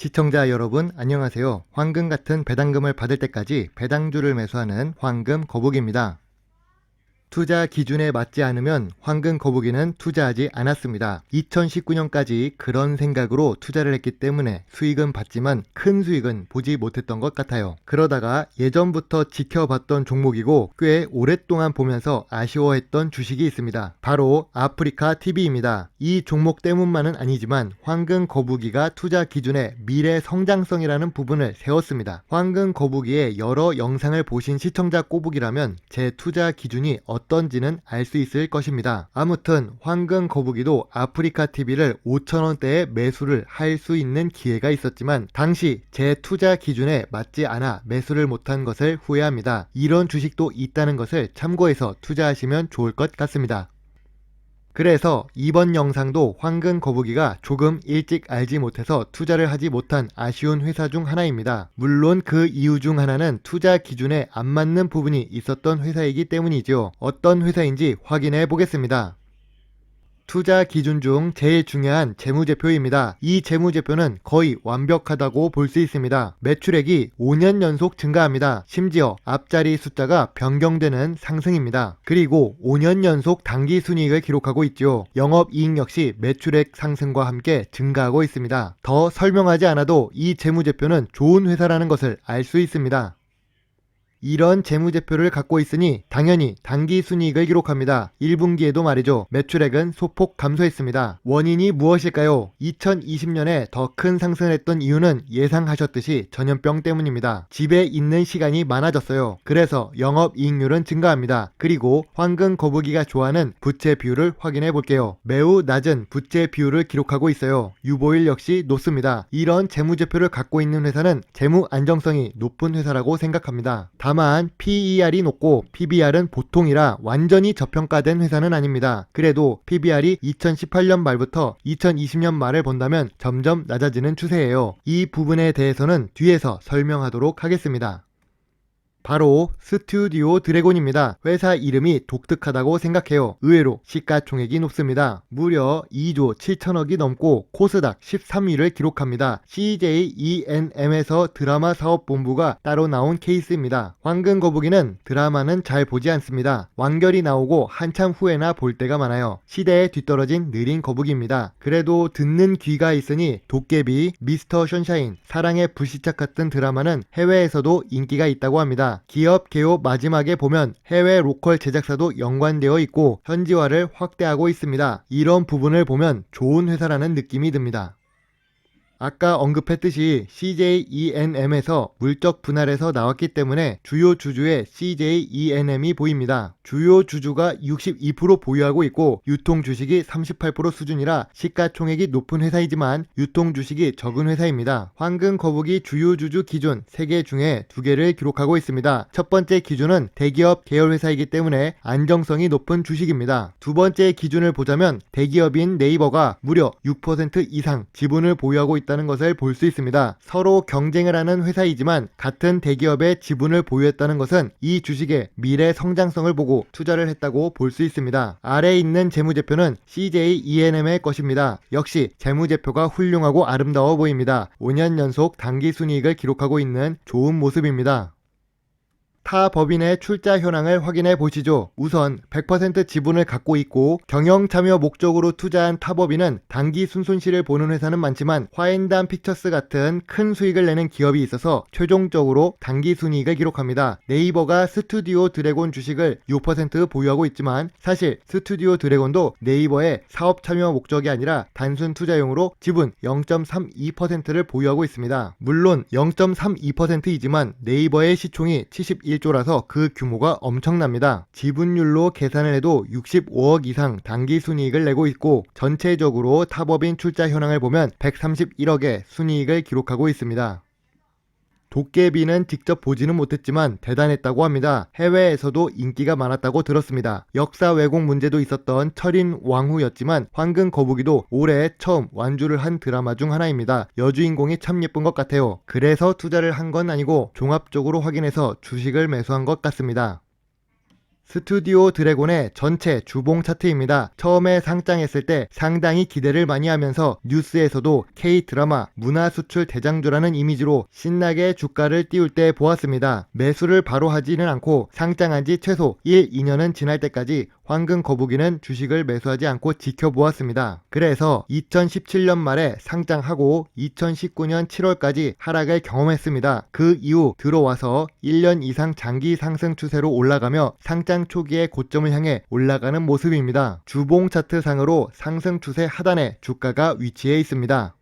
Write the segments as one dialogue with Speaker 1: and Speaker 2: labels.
Speaker 1: 시청자 여러분 안녕하세요. 황금 같은 배당금을 받을 때까지 배당주를 매수하는 황금 거북입니다. 투자 기준에 맞지 않으면 황금 거북이는 투자하지 않았습니다. 2019년까지 그런 생각으로 투자를 했기 때문에 수익은 봤지만 큰 수익은 보지 못했던 것 같아요. 그러다가 예전부터 지켜봤던 종목이고 꽤 오랫동안 보면서 아쉬워했던 주식이 있습니다. 바로 아프리카 TV입니다. 이 종목 때문만은 아니지만 황금 거북이가 투자 기준에 미래 성장성이라는 부분을 세웠습니다. 황금 거북이의 여러 영상을 보신 시청자 꼬북이라면 제 투자 기준이 어떤지는 알 수 있을 것입니다. 아무튼 황금 거북이도 아프리카 TV를 5,000원대에 매수를 할 수 있는 기회가 있었지만 당시 제 투자 기준에 맞지 않아 매수를 못한 것을 후회합니다. 이런 주식도 있다는 것을 참고해서 투자하시면 좋을 것 같습니다. 그래서 이번 영상도 황금 거북이가 조금 일찍 알지 못해서 투자를 하지 못한 아쉬운 회사 중 하나입니다. 물론 그 이유 중 하나는 투자 기준에 안 맞는 부분이 있었던 회사이기 때문이죠. 어떤 회사인지 확인해 보겠습니다. 투자 기준 중 제일 중요한 재무제표입니다. 이 재무제표는 거의 완벽하다고 볼 수 있습니다. 매출액이 5년 연속 증가합니다. 심지어 앞자리 숫자가 변경되는 상승입니다. 그리고 5년 연속 당기순이익을 기록하고 있죠. 영업이익 역시 매출액 상승과 함께 증가하고 있습니다. 더 설명하지 않아도 이 재무제표는 좋은 회사라는 것을 알 수 있습니다. 이런 재무제표를 갖고 있으니 당연히 당기순이익을 기록합니다. 1분기에도 말이죠. 매출액은 소폭 감소했습니다. 원인이 무엇일까요? 2020년에 더 큰 상승을 했던 이유는 예상하셨듯이 전염병 때문입니다. 집에 있는 시간이 많아졌어요. 그래서 영업이익률은 증가합니다. 그리고 황금 거북이가 좋아하는 부채 비율을 확인해 볼게요. 매우 낮은 부채 비율을 기록하고 있어요. 유보율 역시 높습니다. 이런 재무제표를 갖고 있는 회사는 재무 안정성이 높은 회사라고 생각합니다. 다만 PER이 높고 PBR은 보통이라 완전히 저평가된 회사는 아닙니다. 그래도 PBR이 2018년 말부터 2020년 말을 본다면 점점 낮아지는 추세예요. 이 부분에 대해서는 뒤에서 설명하도록 하겠습니다. 바로 스튜디오 드래곤입니다. 회사 이름이 독특하다고 생각해요. 의외로 시가총액이 높습니다. 무려 2조 7천억이 넘고 코스닥 13위를 기록합니다. CJENM에서 드라마 사업본부가 따로 나온 케이스입니다. 황금 거북이는 드라마는 잘 보지 않습니다. 완결이 나오고 한참 후에나 볼 때가 많아요. 시대에 뒤떨어진 느린 거북이입니다. 그래도 듣는 귀가 있으니 도깨비, 미스터 션샤인, 사랑의 불시착 같은 드라마는 해외에서도 인기가 있다고 합니다. 기업 개요 마지막에 보면 해외 로컬 제작사도 연관되어 있고 현지화를 확대하고 있습니다. 이런 부분을 보면 좋은 회사라는 느낌이 듭니다. 아까 언급했듯이 CJENM에서 물적 분할에서 나왔기 때문에 주요 주주의 CJENM이 보입니다. 주요 주주가 62% 보유하고 있고 유통 주식이 38% 수준이라 시가총액이 높은 회사이지만 유통 주식이 적은 회사입니다. 황금 거북이 주요 주주 기준 3개 중에 2개를 기록하고 있습니다. 첫 번째 기준은 대기업 계열 회사이기 때문에 안정성이 높은 주식입니다. 두 번째 기준을 보자면 대기업인 네이버가 무려 6% 이상 지분을 보유하고 있다는 것을 볼 수 있습니다. 서로 경쟁을 하는 회사이지만 같은 대기업의 지분을 보유했다는 것은 이 주식의 미래 성장성을 보고 투자를 했다고 볼 수 있습니다. 아래에 있는 재무제표는 CJENM의 것입니다. 역시 재무제표가 훌륭하고 아름다워 보입니다. 5년 연속 당기순이익을 기록하고 있는 좋은 모습입니다. 타 법인의 출자 현황을 확인해 보시죠. 우선 100% 지분을 갖고 있고 경영 참여 목적으로 투자한 타 법인은 단기 순손실을 보는 회사는 많지만 화앤담 픽처스 같은 큰 수익을 내는 기업이 있어서 최종적으로 단기 순이익을 기록합니다. 네이버가 스튜디오 드래곤 주식을 6% 보유하고 있지만 사실 스튜디오 드래곤도 네이버의 사업 참여 목적이 아니라 단순 투자용으로 지분 0.32%를 보유하고 있습니다. 물론 0.32%이지만 네이버의 시총이 1조라서 그 규모가 엄청납니다. 지분율로 계산을 해도 65억 이상 당기순이익을 내고 있고 전체적으로 타법인 출자 현황을 보면 131억의 순이익을 기록하고 있습니다. 도깨비는 직접 보지는 못했지만 대단했다고 합니다. 해외에서도 인기가 많았다고 들었습니다. 역사 왜곡 문제도 있었던 철인 왕후였지만 황금 거북이도 올해 처음 완주를 한 드라마 중 하나입니다. 여주인공이 참 예쁜 것 같아요. 그래서 투자를 한 건 아니고 종합적으로 확인해서 주식을 매수한 것 같습니다. 스튜디오 드래곤의 전체 주봉 차트입니다. 처음에 상장했을 때 상당히 기대를 많이 하면서 뉴스에서도 K-드라마 문화 수출 대장주라는 이미지로 신나게 주가를 띄울 때 보았습니다. 매수를 바로 하지는 않고 상장한 지 최소 1, 2년은 지날 때까지 황금 거북이는 주식을 매수하지 않고 지켜보았습니다. 그래서 2017년 말에 상장하고 2019년 7월까지 하락을 경험했습니다. 그 이후 들어와서 1년 이상 장기 상승 추세로 올라가며 상장 초기의 고점을 향해 올라가는 모습입니다. 주봉 차트 상으로 상승 추세 하단에 주가가 위치해 있습니다.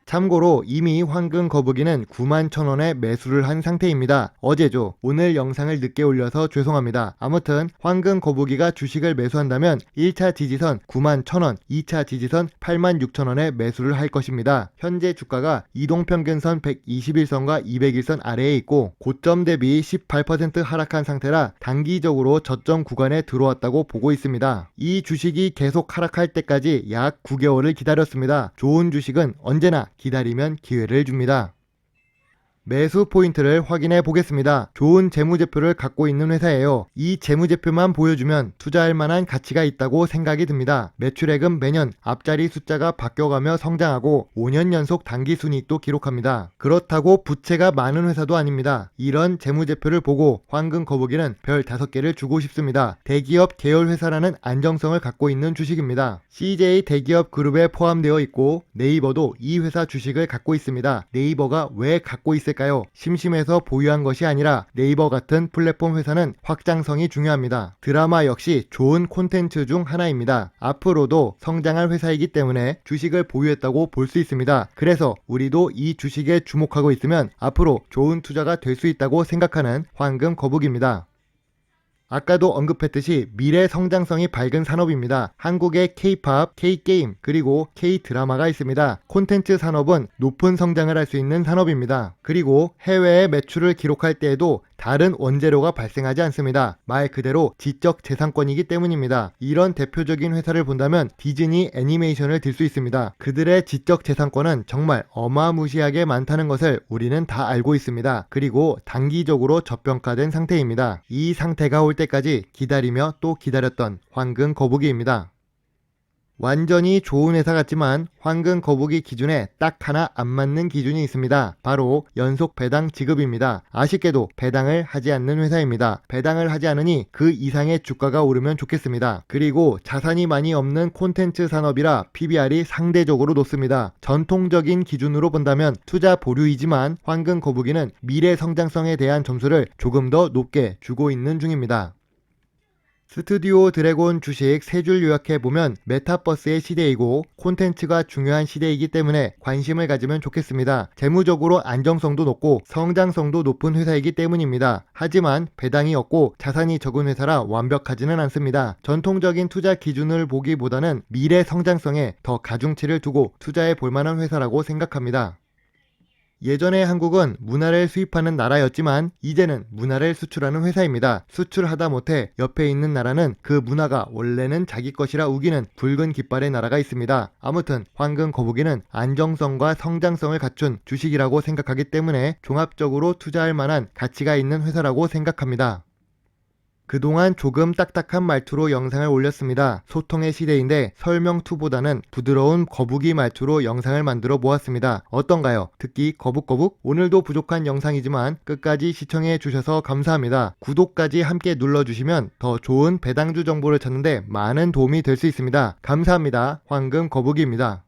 Speaker 1: 참고로 이미 황금 거북이는 91,000원에 매수를 한 상태입니다. 어제죠. 오늘 영상을 늦게 올려서 죄송합니다. 아무튼 황금 거북이가 주식을 매수한다면 1차 지지선 91,000원, 2차 지지선 86,000원에 매수를 할 것입니다. 현재 주가가 이동평균선 121선과 201선 아래에 있고 고점 대비 18% 하락한 상태라 단기적으로 저점 구간에 들어왔다고 보고 있습니다. 이 주식이 계속 하락할 때까지 약 9개월을 기다렸습니다. 좋은 주식은 언제나 기다리면 기회를 줍니다. 매수 포인트를 확인해 보겠습니다. 좋은 재무제표를 갖고 있는 회사예요. 이 재무제표만 보여주면 투자할 만한 가치가 있다고 생각이 듭니다. 매출액은 매년 앞자리 숫자가 바뀌어가며 성장하고 5년 연속 당기순이익도 기록합니다. 그렇다고 부채가 많은 회사도 아닙니다. 이런 재무제표를 보고 황금 거북이는 별 5개를 주고 싶습니다. 대기업 계열 회사라는 안정성을 갖고 있는 주식입니다. CJ 대기업 그룹에 포함되어 있고 네이버도 이 회사 주식을 갖고 있습니다. 네이버가 왜 갖고 있을까요? 심심해서 보유한 것이 아니라 네이버 같은 플랫폼 회사는 확장성이 중요합니다. 드라마 역시 좋은 콘텐츠 중 하나입니다. 앞으로도 성장할 회사이기 때문에 주식을 보유했다고 볼 수 있습니다. 그래서 우리도 이 주식에 주목하고 있으면 앞으로 좋은 투자가 될 수 있다고 생각하는 황금 거북입니다. 아까도 언급했듯이 미래 성장성이 밝은 산업입니다. 한국의 K-팝, K-게임, 그리고 K-드라마가 있습니다. 콘텐츠 산업은 높은 성장을 할 수 있는 산업입니다. 그리고 해외의 매출을 기록할 때에도 다른 원재료가 발생하지 않습니다. 말 그대로 지적 재산권이기 때문입니다. 이런 대표적인 회사를 본다면 디즈니 애니메이션을 들 수 있습니다. 그들의 지적 재산권은 정말 어마무시하게 많다는 것을 우리는 다 알고 있습니다. 그리고 단기적으로 저평가된 상태입니다. 이 상태가 올 때까지 기다리며 또 기다렸던 황금 거북이입니다. 완전히 좋은 회사 같지만 황금 거북이 기준에 딱 하나 안 맞는 기준이 있습니다. 바로 연속 배당 지급입니다. 아쉽게도 배당을 하지 않는 회사입니다. 배당을 하지 않으니 그 이상의 주가가 오르면 좋겠습니다. 그리고 자산이 많이 없는 콘텐츠 산업이라 PBR이 상대적으로 높습니다. 전통적인 기준으로 본다면 투자 보류이지만 황금 거북이는 미래 성장성에 대한 점수를 조금 더 높게 주고 있는 중입니다. 스튜디오 드래곤 주식 3줄 요약해보면 메타버스의 시대이고 콘텐츠가 중요한 시대이기 때문에 관심을 가지면 좋겠습니다. 재무적으로 안정성도 높고 성장성도 높은 회사이기 때문입니다. 하지만 배당이 없고 자산이 적은 회사라 완벽하지는 않습니다. 전통적인 투자 기준을 보기보다는 미래 성장성에 더 가중치를 두고 투자해 볼 만한 회사라고 생각합니다. 예전에 한국은 문화를 수입하는 나라였지만 이제는 문화를 수출하는 회사입니다. 수출하다 못해 옆에 있는 나라는 그 문화가 원래는 자기 것이라 우기는 붉은 깃발의 나라가 있습니다. 아무튼 황금 거북이는 안정성과 성장성을 갖춘 주식이라고 생각하기 때문에 종합적으로 투자할 만한 가치가 있는 회사라고 생각합니다. 그동안 조금 딱딱한 말투로 영상을 올렸습니다. 소통의 시대인데 설명2보다는 부드러운 거북이 말투로 영상을 만들어 보았습니다. 어떤가요? 듣기 거북거북? 오늘도 부족한 영상이지만 끝까지 시청해 주셔서 감사합니다. 구독까지 함께 눌러주시면 더 좋은 배당주 정보를 찾는데 많은 도움이 될 수 있습니다. 감사합니다. 황금 거북이입니다.